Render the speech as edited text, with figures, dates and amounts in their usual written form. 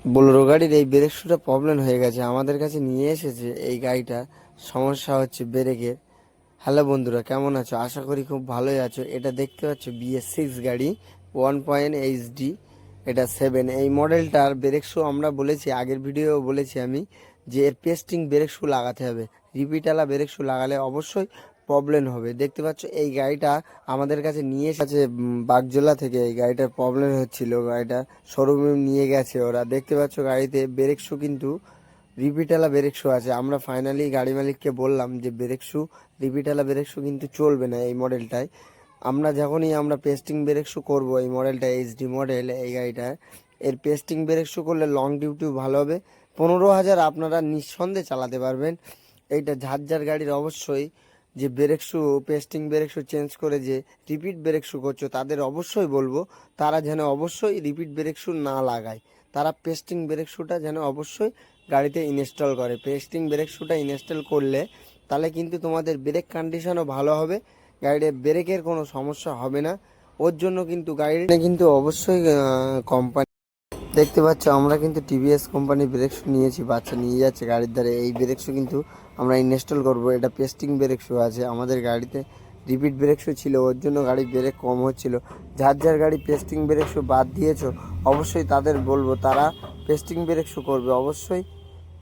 Bolero গাড়ির এই break শুটা problem হয়ে গেছে, আমাদের কাছে নিয়ে এসেছে এই গাড়িটা। সমস্যা হচ্ছে ব্রেকের। হ্যালো বন্ধুরা, কেমন আছো? আশা করি খুব ভালোই আছো। এটা দেখতে পাচ্ছ BS6 গাড়ি, 1.HD, এটা 7। এই মডেলটার ব্রেক শু আমরা বলেছি, আগের ভিডিও বলেছি আমি, যে এর পেস্টিং ব্রেক শু লাগাতে হবে। রিপিটালা ব্রেক শু লাগালে অবশ্যই প্রবলেম হবে। দেখতে পাচ্ছ এই গাড়িটা আমাদের কাছে নিয়ে এসেছে বাগজোলা থেকে। এই গাড়িটার প্রবলেম হচ্ছিল, গাড়িটা শোরুমে নিয়ে গেছে ওরা। দেখতে পাচ্ছ গাড়িতে ব্রেক শু কিন্তু রিপিটালা ব্রেক শু আছে। আমরা ফাইনালি গাড়ি মালিককে বললাম যে ব্রেক শু, রিপিটালা ব্রেক শু কিন্তু চলবে না এই মডেলটায়। আমরা পেস্টিং ব্রেক শু করবো, এই মডেলটা HD মডেল এই গাড়িটা, এর পেস্টিং ব্রেক শু করলে লং ডিউটিও ভালো হবে। 15,000 আপনারা নিঃসন্দেহে চালাতে পারবেন। এইটা ঝাঁঝার গাড়ির অবশ্যই যে brake shoe, pasting brake shoe change করে যে রিপিট ব্রেক শু করছো, তাদের অবশ্যই বলবো তারা যেন অবশ্যই রিপিট ব্রেক শু না লাগায়। তারা পেস্টিং ব্রেক শুটা যেন অবশ্যই গাড়িতে ইনস্টল করে। পেস্টিং ব্রেক শুটা ইনস্টল করলে তাহলে কিন্তু তোমাদের ব্রেক কন্ডিশনও ভালো হবে, গাড়ির ব্রেকের কোনো সমস্যা হবে না। ওর জন্য কিন্তু গাড়িটা কিন্তু অবশ্যই কোম্পানি, দেখতে পাচ্ছ আমরা কিন্তু TVS কোম্পানির ব্রেক শু নিয়েছি, বাচ্চা নিয়ে যাচ্ছে গাড়ির ধারে। এই ব্রেক শু কিন্তু আমরা ইনস্টল করব। এটা পেস্টিং ব্রেক শু আছে আমাদের গাড়িতে, রিপিট ব্রেক শু ছিল, ওর জন্য গাড়ির ব্রেক কম হচ্ছিল। যার যার গাড়ি পেস্টিং ব্রেক শু বাদ দিয়েছো অবশ্যই তাদের বলবো তারা পেস্টিং ব্রেক শু করবে। অবশ্যই